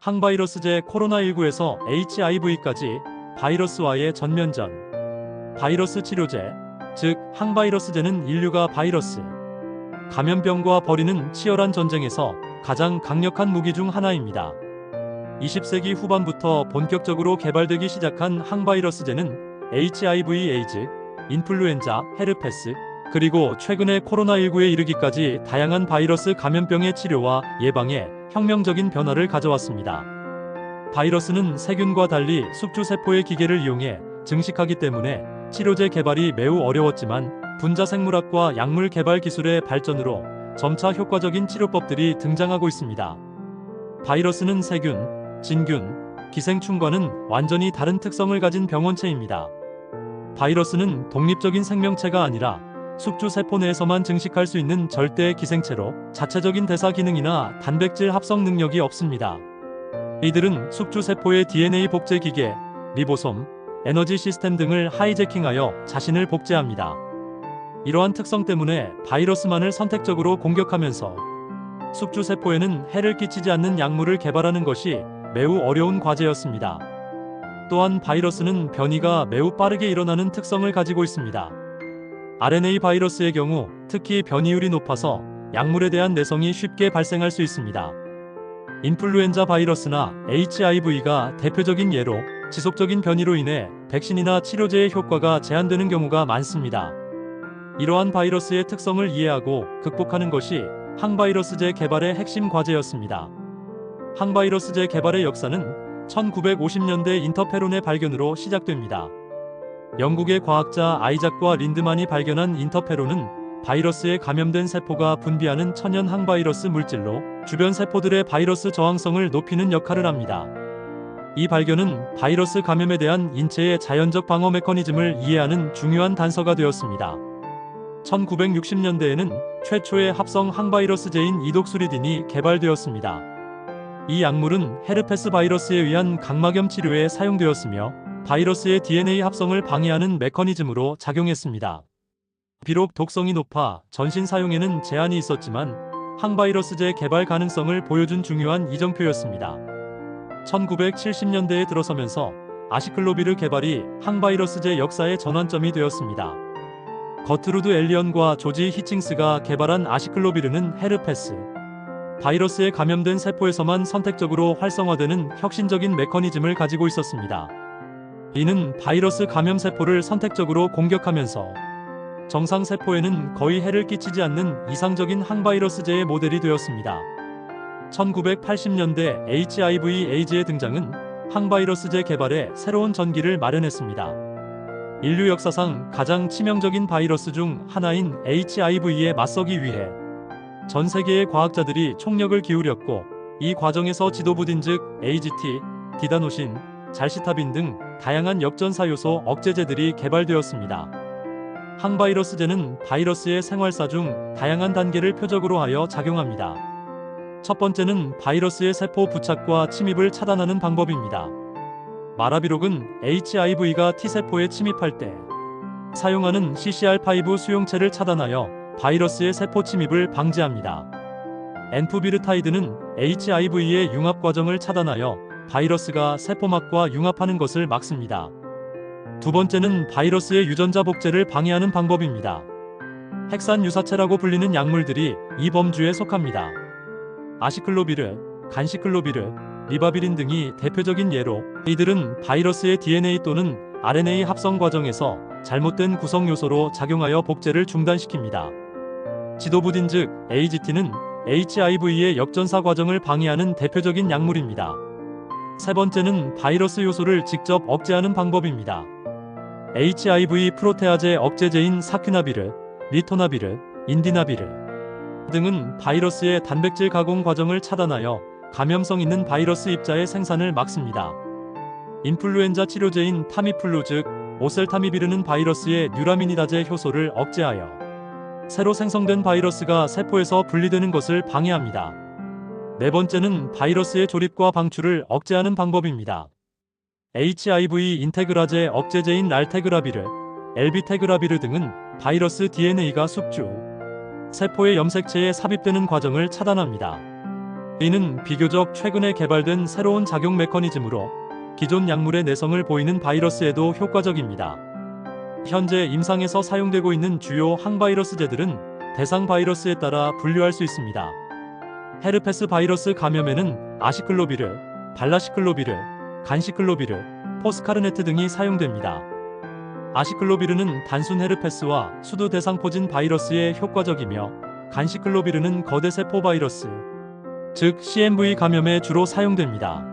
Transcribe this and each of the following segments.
항바이러스제 코로나19에서 HIV까지 바이러스와의 전면전. 바이러스 치료제, 즉 항바이러스제는 인류가 바이러스 감염병과 벌이는 치열한 전쟁에서 가장 강력한 무기 중 하나입니다. 20세기 후반부터 본격적으로 개발되기 시작한 항바이러스제는 HIV, 에이즈, 인플루엔자, 헤르페스, 그리고 최근에 코로나19에 이르기까지 다양한 바이러스 감염병의 치료와 예방에 혁명적인 변화를 가져왔습니다. 바이러스는 세균과 달리 숙주세포의 기계를 이용해 증식하기 때문에 치료제 개발이 매우 어려웠지만 분자생물학과 약물 개발 기술의 발전으로 점차 효과적인 치료법들이 등장하고 있습니다. 바이러스는 세균, 진균, 기생충과는 완전히 다른 특성을 가진 병원체입니다. 바이러스는 독립적인 생명체가 아니라 숙주세포 내에서만 증식할 수 있는 절대의 기생체로 자체적인 대사 기능이나 단백질 합성 능력이 없습니다. 이들은 숙주세포의 DNA 복제 기계, 리보솜, 에너지 시스템 등을 하이제킹하여 자신을 복제합니다. 이러한 특성 때문에 바이러스만을 선택적으로 공격하면서 숙주세포에는 해를 끼치지 않는 약물을 개발하는 것이 매우 어려운 과제였습니다. 또한 바이러스는 변이가 매우 빠르게 일어나는 특성을 가지고 있습니다. RNA 바이러스의 경우 특히 변이율이 높아서 약물에 대한 내성이 쉽게 발생할 수 있습니다. 인플루엔자 바이러스나 HIV가 대표적인 예로 지속적인 변이로 인해 백신이나 치료제의 효과가 제한되는 경우가 많습니다. 이러한 바이러스의 특성을 이해하고 극복하는 것이 항바이러스제 개발의 핵심 과제였습니다. 항바이러스제 개발의 역사는 1950년대 인터페론의 발견으로 시작됩니다. 영국의 과학자 아이작과 린드만이 발견한 인터페론은 바이러스에 감염된 세포가 분비하는 천연 항바이러스 물질로 주변 세포들의 바이러스 저항성을 높이는 역할을 합니다. 이 발견은 바이러스 감염에 대한 인체의 자연적 방어 메커니즘을 이해하는 중요한 단서가 되었습니다. 1960년대에는 최초의 합성 항바이러스제인 이독수리딘이 개발되었습니다. 이 약물은 헤르페스 바이러스에 의한 각막염 치료에 사용되었으며 바이러스의 DNA 합성을 방해하는 메커니즘으로 작용했습니다. 비록 독성이 높아 전신 사용에는 제한이 있었지만 항바이러스제 개발 가능성을 보여준 중요한 이정표였습니다. 1970년대에 들어서면서 아시클로비르 개발이 항바이러스제 역사의 전환점이 되었습니다. 거트루드 엘리언과 조지 히칭스가 개발한 아시클로비르는 헤르페스 바이러스에 감염된 세포에서만 선택적으로 활성화되는 혁신적인 메커니즘을 가지고 있었습니다. 이는 바이러스 감염 세포를 선택적으로 공격하면서 정상 세포에는 거의 해를 끼치지 않는 이상적인 항바이러스제의 모델이 되었습니다. 1980년대 HIV 에이즈의 등장은 항바이러스제 개발에 새로운 전기를 마련했습니다. 인류 역사상 가장 치명적인 바이러스 중 하나인 HIV에 맞서기 위해 전 세계의 과학자들이 총력을 기울였고 이 과정에서 지도부딘 즉 AGT, 디다노신, 잘시타빈 등 다양한 역전사 요소 억제제들이 개발되었습니다. 항바이러스제는 바이러스의 생활사 중 다양한 단계를 표적으로 하여 작용합니다. 첫 번째는 바이러스의 세포 부착과 침입을 차단하는 방법입니다. 마라비록은 HIV가 T세포에 침입할 때 사용하는 CCR5 수용체를 차단하여 바이러스의 세포 침입을 방지합니다. 엔프비르타이드는 HIV의 융합 과정을 차단하여 바이러스가 세포막과 융합하는 것을 막습니다. 두 번째는 바이러스의 유전자 복제를 방해하는 방법입니다. 핵산 유사체라고 불리는 약물들이 이 범주에 속합니다. 아시클로비르, 간시클로비르, 리바비린 등이 대표적인 예로 이들은 바이러스의 DNA 또는 RNA 합성 과정에서 잘못된 구성 요소로 작용하여 복제를 중단시킵니다. 지도부딘 즉 AGT는 HIV의 역전사 과정을 방해하는 대표적인 약물입니다. 세 번째는 바이러스 요소를 직접 억제하는 방법입니다. HIV 프로테아제 억제제인 사퀴나비르, 리토나비르, 인디나비르 등은 바이러스의 단백질 가공 과정을 차단하여 감염성 있는 바이러스 입자의 생산을 막습니다. 인플루엔자 치료제인 타미플루 즉 오셀타미비르는 바이러스의 뉴라미니다제 효소를 억제하여 새로 생성된 바이러스가 세포에서 분리되는 것을 방해합니다. 네 번째는 바이러스의 조립과 방출을 억제하는 방법입니다. HIV 인테그라제 억제제인 랄테그라비르, 엘비테그라비르 등은 바이러스 DNA가 숙주, 세포의 염색체에 삽입되는 과정을 차단합니다. 이는 비교적 최근에 개발된 새로운 작용 메커니즘으로 기존 약물의 내성을 보이는 바이러스에도 효과적입니다. 현재 임상에서 사용되고 있는 주요 항바이러스제들은 대상 바이러스에 따라 분류할 수 있습니다. 헤르페스 바이러스 감염에는 아시클로비르, 발라시클로비르, 간시클로비르, 포스카르네트 등이 사용됩니다. 아시클로비르는 단순 헤르페스와 수두 대상포진 바이러스에 효과적이며 간시클로비르는 거대세포 바이러스, 즉 CMV 감염에 주로 사용됩니다.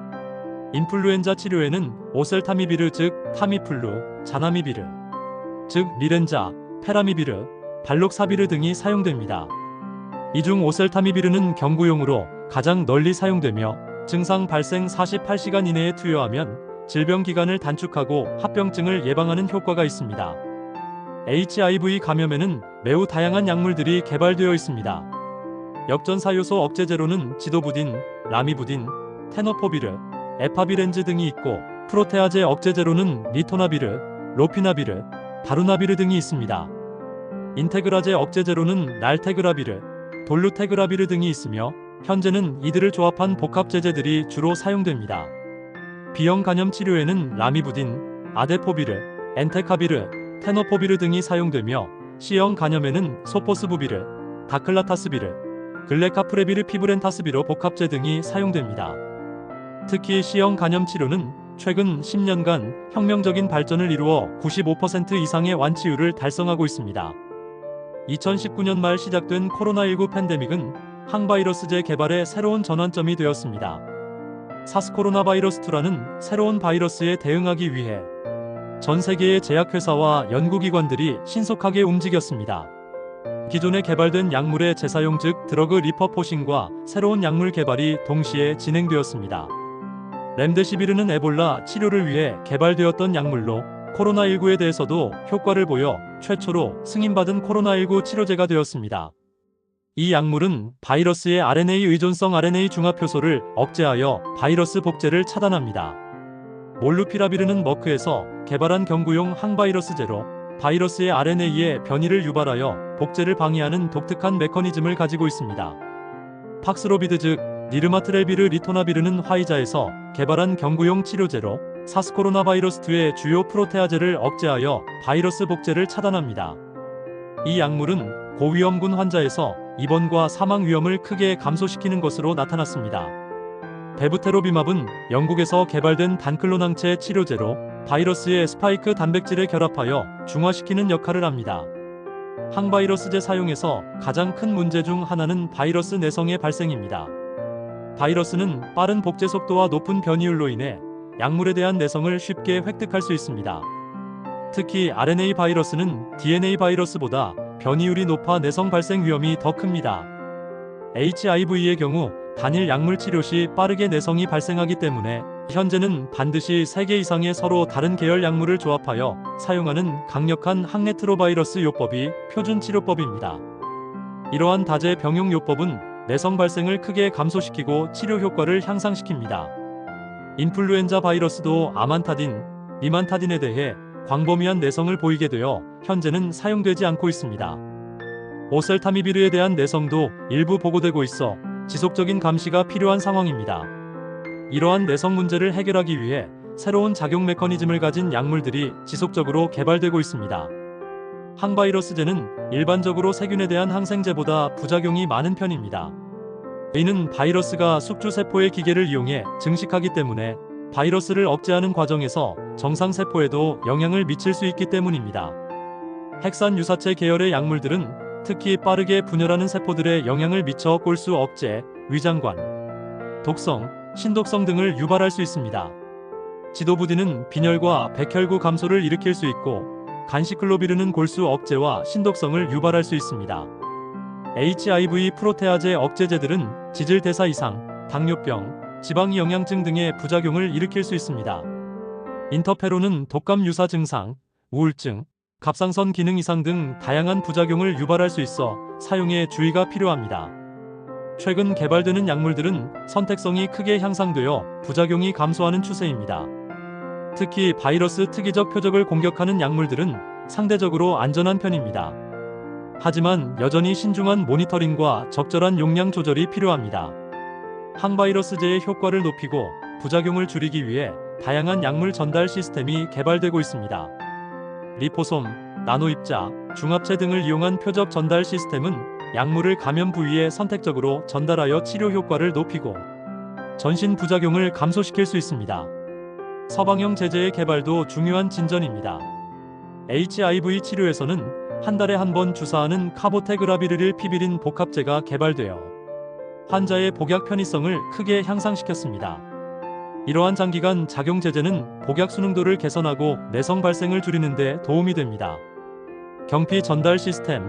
인플루엔자 치료에는 오셀타미비르 즉 타미플루, 자나미비르, 즉 리렌자, 페라미비르, 발록사비르 등이 사용됩니다. 이 중 오셀타미비르는 경구용으로 가장 널리 사용되며 증상 발생 48시간 이내에 투여하면 질병 기간을 단축하고 합병증을 예방하는 효과가 있습니다. HIV 감염에는 매우 다양한 약물들이 개발되어 있습니다. 역전사요소 억제제로는 지도부딘, 라미부딘, 테노포비르, 에파비렌즈 등이 있고 프로테아제 억제제로는 리토나비르, 로피나비르, 다루나비르 등이 있습니다. 인테그라제 억제제로는 랄테그라비르, 돌루테그라비르 등이 있으며 현재는 이들을 조합한 복합제제들이 주로 사용됩니다. B형 간염 치료에는 라미부딘, 아데포비르, 엔테카비르, 테노포비르 등이 사용되며 C형 간염에는 소포스부비르, 다클라타스비르, 글레카프레비르 피브렌타스비로 복합제 등이 사용됩니다. 특히 C형 간염 치료는 최근 10년간 혁명적인 발전을 이루어 95% 이상의 완치율을 달성하고 있습니다. 2019년 말 시작된 코로나19 팬데믹은 항바이러스제 개발의 새로운 전환점이 되었습니다. 사스 코로나 바이러스2라는 새로운 바이러스에 대응하기 위해 전 세계의 제약회사와 연구기관들이 신속하게 움직였습니다. 기존에 개발된 약물의 재사용 즉 드러그 리퍼포싱과 새로운 약물 개발이 동시에 진행되었습니다. 렘데시비르는 에볼라 치료를 위해 개발되었던 약물로 코로나19에 대해서도 효과를 보여 최초로 승인받은 코로나19 치료제가 되었습니다. 이 약물은 바이러스의 RNA 의존성 RNA 중합효소를 억제하여 바이러스 복제를 차단합니다. 몰루피라비르는 머크에서 개발한 경구용 항바이러스제로 바이러스의 RNA의 변이를 유발하여 복제를 방해하는 독특한 메커니즘을 가지고 있습니다. 팍스로비드 즉 니르마트렐비르 리토나비르는 화이자에서 개발한 경구용 치료제로 사스 코로나 바이러스2의 주요 프로테아제를 억제하여 바이러스 복제를 차단합니다. 이 약물은 고위험군 환자에서 입원과 사망 위험을 크게 감소시키는 것으로 나타났습니다. 베부테로비맙은 영국에서 개발된 단클론항체 치료제로 바이러스의 스파이크 단백질에 결합하여 중화시키는 역할을 합니다. 항바이러스제 사용에서 가장 큰 문제 중 하나는 바이러스 내성의 발생입니다. 바이러스는 빠른 복제 속도와 높은 변이율로 인해 약물에 대한 내성을 쉽게 획득할 수 있습니다. 특히 RNA 바이러스는 DNA 바이러스보다 변이율이 높아 내성 발생 위험이 더 큽니다. HIV의 경우 단일 약물 치료 시 빠르게 내성이 발생하기 때문에 현재는 반드시 3개 이상의 서로 다른 계열 약물을 조합하여 사용하는 강력한 항레트로바이러스 요법이 표준 치료법입니다. 이러한 다제 병용 요법은 내성 발생을 크게 감소시키고 치료 효과를 향상시킵니다. 인플루엔자 바이러스도 아만타딘, 니만타딘에 대해 광범위한 내성을 보이게 되어 현재는 사용되지 않고 있습니다. 오셀타미비르에 대한 내성도 일부 보고되고 있어 지속적인 감시가 필요한 상황입니다. 이러한 내성 문제를 해결하기 위해 새로운 작용 메커니즘을 가진 약물들이 지속적으로 개발되고 있습니다. 항바이러스제는 일반적으로 세균에 대한 항생제보다 부작용이 많은 편입니다. 이는 바이러스가 숙주세포의 기계를 이용해 증식하기 때문에 바이러스를 억제하는 과정에서 정상세포에도 영향을 미칠 수 있기 때문입니다. 핵산 유사체 계열의 약물들은 특히 빠르게 분열하는 세포들에 영향을 미쳐 골수 억제, 위장관, 독성, 신독성 등을 유발할 수 있습니다. 지도부딘은 빈혈과 백혈구 감소를 일으킬 수 있고 간시클로비르는 골수 억제와 신독성을 유발할 수 있습니다. HIV 프로테아제 억제제들은 지질대사 이상, 당뇨병, 지방이 영양증 등의 부작용을 일으킬 수 있습니다. 인터페론은 독감 유사 증상, 우울증, 갑상선 기능 이상 등 다양한 부작용을 유발할 수 있어 사용에 주의가 필요합니다. 최근 개발되는 약물들은 선택성이 크게 향상되어 부작용이 감소하는 추세입니다. 특히 바이러스 특이적 표적을 공격하는 약물들은 상대적으로 안전한 편입니다. 하지만 여전히 신중한 모니터링과 적절한 용량 조절이 필요합니다. 항바이러스제의 효과를 높이고 부작용을 줄이기 위해 다양한 약물 전달 시스템이 개발되고 있습니다. 리포솜, 나노입자, 중합체 등을 이용한 표적 전달 시스템은 약물을 감염 부위에 선택적으로 전달하여 치료 효과를 높이고 전신 부작용을 감소시킬 수 있습니다. 서방형 제제의 개발도 중요한 진전입니다. HIV 치료에서는 한 달에 한 번 주사하는 카보테그라비르릴 피비린 복합제가 개발되어 환자의 복약 편의성을 크게 향상시켰습니다. 이러한 장기간 작용 제제는 복약 순응도를 개선하고 내성 발생을 줄이는 데 도움이 됩니다. 경피 전달 시스템,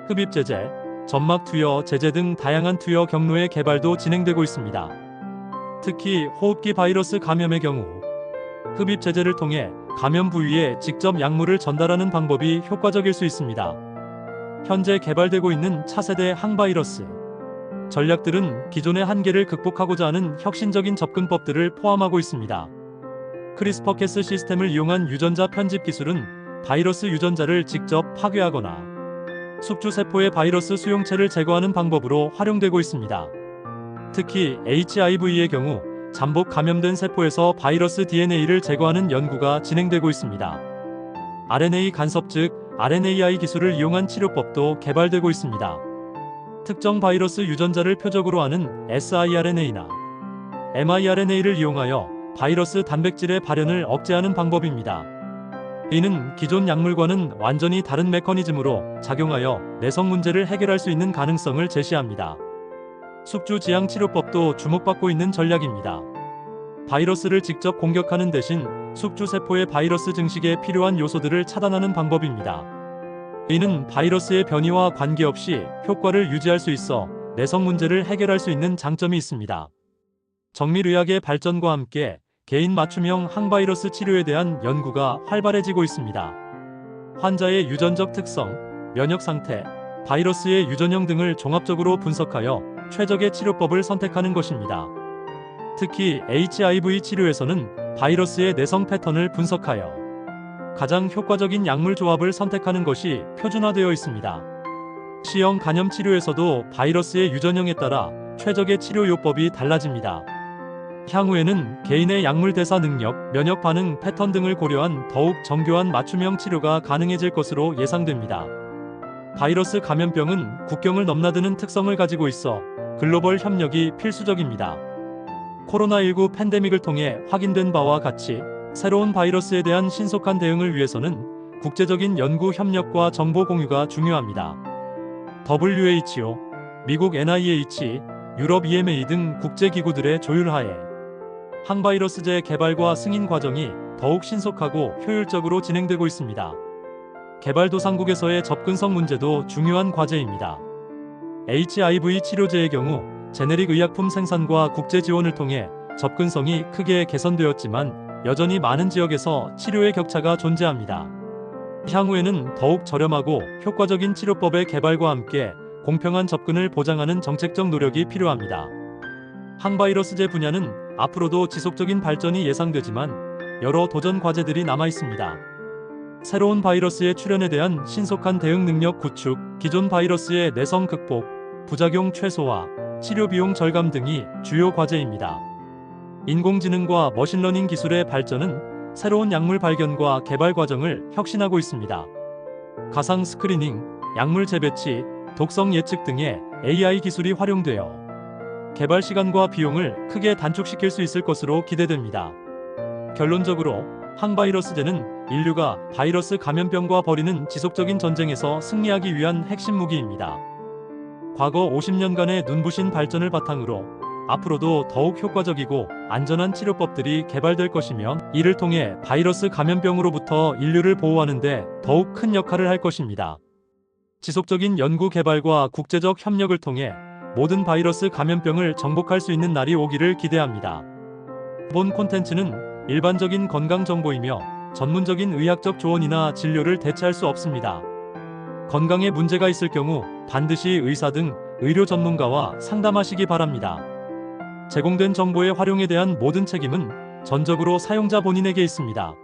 흡입 제제, 점막 투여 제제 등 다양한 투여 경로의 개발도 진행되고 있습니다. 특히 호흡기 바이러스 감염의 경우 흡입 제제를 통해 감염 부위에 직접 약물을 전달하는 방법이 효과적일 수 있습니다. 현재 개발되고 있는 차세대 항바이러스 전략들은 기존의 한계를 극복하고자 하는 혁신적인 접근법들을 포함하고 있습니다. 크리스퍼캐스 시스템을 이용한 유전자 편집 기술은 바이러스 유전자를 직접 파괴하거나 숙주 세포의 바이러스 수용체를 제거하는 방법으로 활용되고 있습니다. 특히 HIV의 경우 잠복 감염된 세포에서 바이러스 DNA를 제거하는 연구가 진행되고 있습니다. RNA 간섭 즉 RNAi 기술을 이용한 치료법도 개발되고 있습니다. 특정 바이러스 유전자를 표적으로 하는 siRNA나 miRNA를 이용하여 바이러스 단백질의 발현을 억제하는 방법입니다. 이는 기존 약물과는 완전히 다른 메커니즘으로 작용하여 내성 문제를 해결할 수 있는 가능성을 제시합니다. 숙주 지향 치료법도 주목받고 있는 전략입니다. 바이러스를 직접 공격하는 대신 숙주 세포의 바이러스 증식에 필요한 요소들을 차단하는 방법입니다. 이는 바이러스의 변이와 관계없이 효과를 유지할 수 있어 내성 문제를 해결할 수 있는 장점이 있습니다. 정밀의학의 발전과 함께 개인 맞춤형 항바이러스 치료에 대한 연구가 활발해지고 있습니다. 환자의 유전적 특성, 면역 상태, 바이러스의 유전형 등을 종합적으로 분석하여 최적의 치료법을 선택하는 것입니다. 특히 HIV 치료에서는 바이러스의 내성 패턴을 분석하여 가장 효과적인 약물 조합을 선택하는 것이 표준화되어 있습니다. C형 간염 치료에서도 바이러스의 유전형에 따라 최적의 치료 요법이 달라집니다. 향후에는 개인의 약물 대사 능력, 면역 반응 패턴 등을 고려한 더욱 정교한 맞춤형 치료가 가능해질 것으로 예상됩니다. 바이러스 감염병은 국경을 넘나드는 특성을 가지고 있어 글로벌 협력이 필수적입니다. 코로나19 팬데믹을 통해 확인된 바와 같이 새로운 바이러스에 대한 신속한 대응을 위해서는 국제적인 연구 협력과 정보 공유가 중요합니다. WHO, 미국 NIH, 유럽 EMA 등 국제기구들의 조율하에 항바이러스제 개발과 승인 과정이 더욱 신속하고 효율적으로 진행되고 있습니다. 개발도상국에서의 접근성 문제도 중요한 과제입니다. HIV 치료제의 경우 제네릭 의약품 생산과 국제 지원을 통해 접근성이 크게 개선되었지만 여전히 많은 지역에서 치료의 격차가 존재합니다. 향후에는 더욱 저렴하고 효과적인 치료법의 개발과 함께 공평한 접근을 보장하는 정책적 노력이 필요합니다. 항바이러스제 분야는 앞으로도 지속적인 발전이 예상되지만 여러 도전 과제들이 남아 있습니다. 새로운 바이러스의 출현에 대한 신속한 대응 능력 구축, 기존 바이러스의 내성 극복, 부작용 최소화, 치료 비용 절감 등이 주요 과제입니다. 인공지능과 머신러닝 기술의 발전은 새로운 약물 발견과 개발 과정을 혁신하고 있습니다. 가상 스크리닝, 약물 재배치, 독성 예측 등의 AI 기술이 활용되어 개발 시간과 비용을 크게 단축시킬 수 있을 것으로 기대됩니다. 결론적으로 항바이러스제는 인류가 바이러스 감염병과 벌이는 지속적인 전쟁에서 승리하기 위한 핵심 무기입니다. 과거 50년간의 눈부신 발전을 바탕으로 앞으로도 더욱 효과적이고 안전한 치료법들이 개발될 것이며 이를 통해 바이러스 감염병으로부터 인류를 보호하는 데 더욱 큰 역할을 할 것입니다. 지속적인 연구 개발과 국제적 협력을 통해 모든 바이러스 감염병을 정복할 수 있는 날이 오기를 기대합니다. 본 콘텐츠는 일반적인 건강 정보이며 전문적인 의학적 조언이나 진료를 대체할 수 없습니다. 건강에 문제가 있을 경우 반드시 의사 등 의료 전문가와 상담하시기 바랍니다. 제공된 정보의 활용에 대한 모든 책임은 전적으로 사용자 본인에게 있습니다.